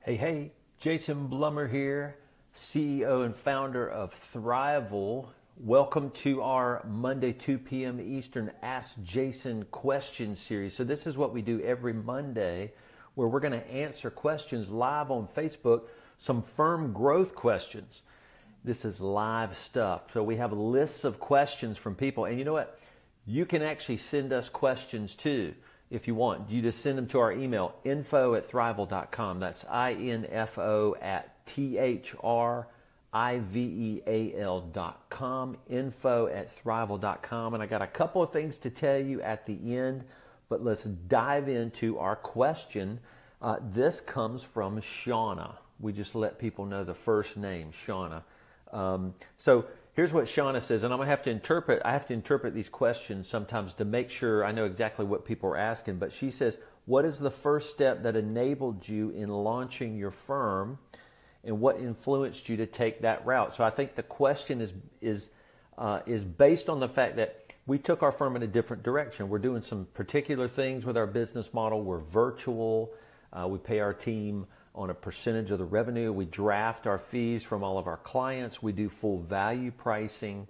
Hey, Jason Blumer here, CEO and founder of Thriveal. Welcome to our Monday 2 p.m. Eastern Ask Jason question series. So this is what we do every Monday, where we're going to answer questions live on Facebook, some firm growth questions. This is live stuff. So we have lists of questions from people. And you know what? You can actually send us questions too. If you want, you just send them to our email, info@thriveal.com. That's info@thriveal.com, info@thriveal.com. And I got a couple of things to tell you at the end, but let's dive into our question. This comes from Shauna. We just let people know the first name, Shauna. So here's what Shauna says, and I'm going to have to interpret. I have to interpret these questions sometimes to make sure I know exactly what people are asking. But she says, what is the first step that enabled you in launching your firm, and what influenced you to take that route? So I think the question is based on the fact that we took our firm in a different direction. We're doing some particular things with our business model. We're virtual. We pay our team on a percentage of the revenue. We draft our fees from all of our clients. We do full value pricing.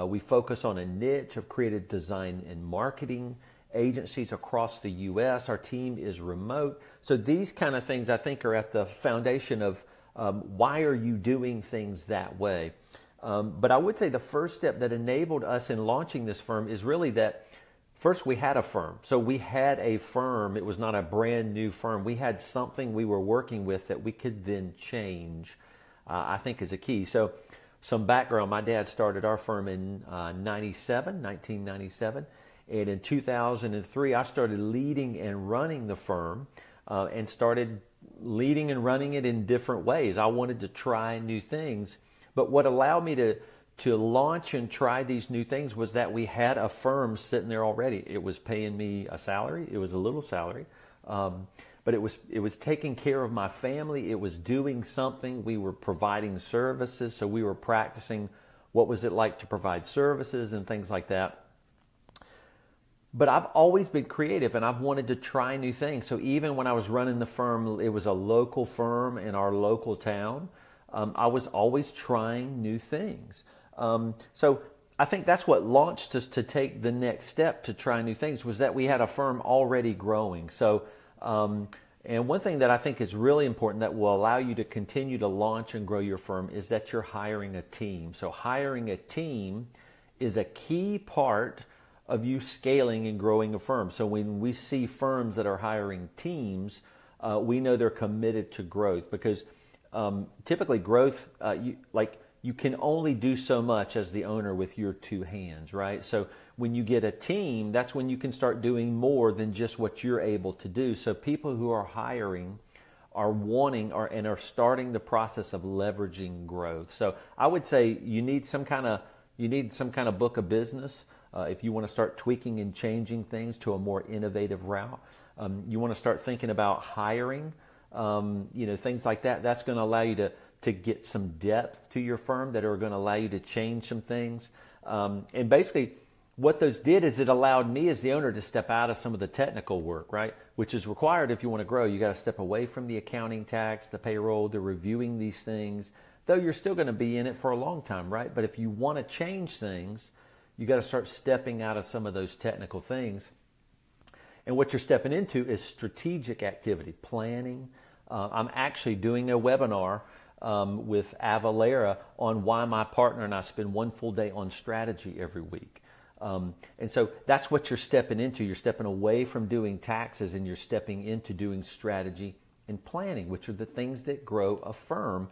We focus on a niche of creative design and marketing agencies across the U.S. Our team is remote. So these kind of things I think are at the foundation of why are you doing things that way? But I would say the first step that enabled us in launching this firm is really that first, we had a firm. So we had a firm. It was not a brand new firm. We had something we were working with that we could then change, I think is a key. So some background, my dad started our firm in 1997. And in 2003, I started leading and running the firm and started leading and running it in different ways. I wanted to try new things. But what allowed me to launch and try these new things was that we had a firm sitting there already. It was paying me a salary. It was a little salary, but it was taking care of my family. It was doing something. We were providing services, so we were practicing what was it like to provide services and things like that. But I've always been creative, and I've wanted to try new things. So even when I was running the firm, it was a local firm in our local town. I was always trying new things. So I think that's what launched us to take the next step to try new things, was that we had a firm already growing. So, and one thing that I think is really important that will allow you to continue to launch and grow your firm is that you're hiring a team. So hiring a team is a key part of you scaling and growing a firm. So when we see firms that are hiring teams, we know they're committed to growth, because typically growth, you can only do so much as the owner with your two hands, right? So when you get a team, that's when you can start doing more than just what you're able to do. So people who are hiring are wanting and are starting the process of leveraging growth. So I would say you need some kind of book of business if you want to start tweaking and changing things to a more innovative route. You want to start thinking about hiring, things like that. That's going to allow you to get some depth to your firm, that are going to allow you to change some things. And basically what those did is it allowed me as the owner to step out of some of the technical work, right? Which is required if you want to grow. You got to step away from the accounting, tax, the payroll, the reviewing these things, though you're still going to be in it for a long time, right? But if you want to change things, you got to start stepping out of some of those technical things. And what you're stepping into is strategic activity, planning. I'm actually doing a webinar with Avalera on why my partner and I spend one full day on strategy every week. And so that's what you're stepping into. You're stepping away from doing taxes and you're stepping into doing strategy and planning, which are the things that grow a firm.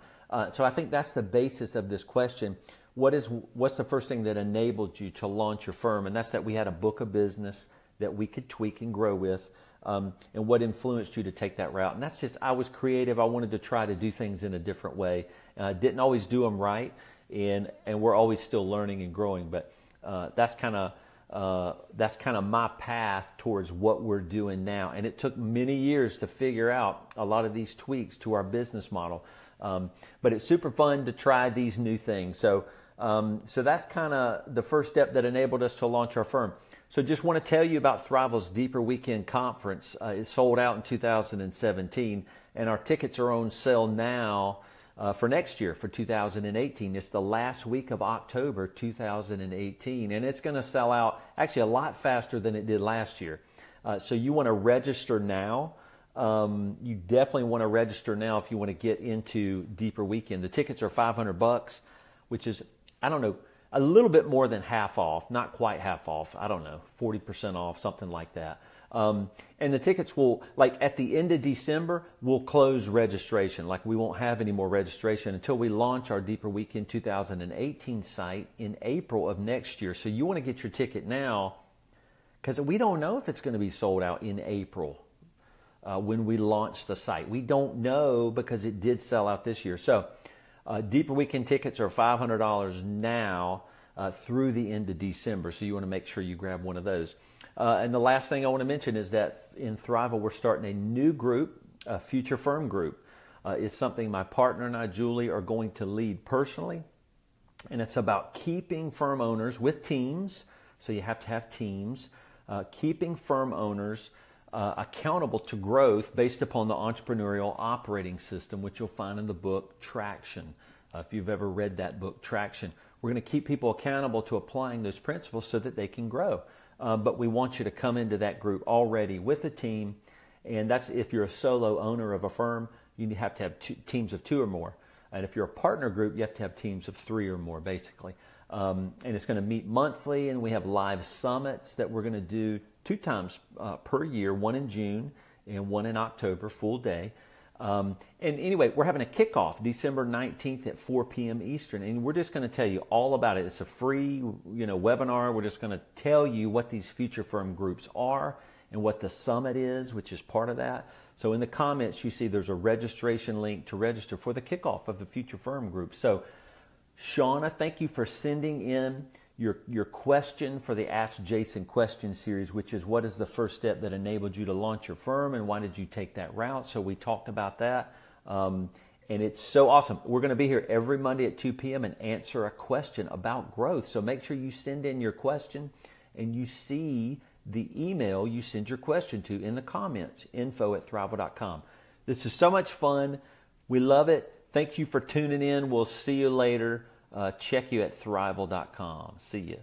So I think that's the basis of this question. What's the first thing that enabled you to launch your firm? And that's that we had a book of business that we could tweak and grow with. And what influenced you to take that route? And that's just, I was creative. I wanted to try to do things in a different way. Didn't always do them right, and we're always still learning and growing. But that's kind of my path towards what we're doing now. And it took many years to figure out a lot of these tweaks to our business model. But it's super fun to try these new things. So that's kind of the first step that enabled us to launch our firm. So just want to tell you about Thriveal's Deeper Weekend Conference. It sold out in 2017, and our tickets are on sale now for next year, for 2018. It's the last week of October 2018, and it's going to sell out actually a lot faster than it did last year. So you want to register now. You definitely want to register now if you want to get into Deeper Weekend. The tickets are $500, which is, I don't know, a little bit more than half off, not quite half off. I don't know, 40% off, something like that. And the tickets will, like at the end of December, we'll close registration. Like we won't have any more registration until we launch our Deeper Weekend 2018 site in April of next year. So you want to get your ticket now because we don't know if it's going to be sold out in April when we launch the site. We don't know because it did sell out this year. So Deeper Weekend tickets are $500 now through the end of December. So you want to make sure you grab one of those. And the last thing I want to mention is that in Thriveal, we're starting a new group, a Future Firm group. It's something my partner and I, Julie, are going to lead personally. And it's about keeping firm owners with teams. So you have to have teams. Keeping firm owners accountable to growth based upon the entrepreneurial operating system, which you'll find in the book Traction. If you've ever read that book, Traction, we're going to keep people accountable to applying those principles so that they can grow. But we want you to come into that group already with a team. And that's if you're a solo owner of a firm, you have to have teams of 2 or more. And if you're a partner group, you have to have teams of 3 or more, basically. And it's going to meet monthly, and we have live summits that we're going to do 2 times per year, one in June and one in October, full day. And anyway, we're having a kickoff December 19th at 4 p.m. Eastern, and we're just going to tell you all about it. It's a free, webinar. We're just going to tell you what these Future Firm groups are and what the summit is, which is part of that. So in the comments, you see there's a registration link to register for the kickoff of the Future Firm group. So Shauna, thank you for sending in your question for the Ask Jason question series, which is what is the first step that enabled you to launch your firm and why did you take that route? So we talked about that. And it's so awesome. We're going to be here every Monday at 2 p.m. and answer a question about growth. So make sure you send in your question and you see the email you send your question to in the comments, info@thriveal.com. This is so much fun. We love it. Thank you for tuning in. We'll see you later. Check you at Thriveal.com. See ya.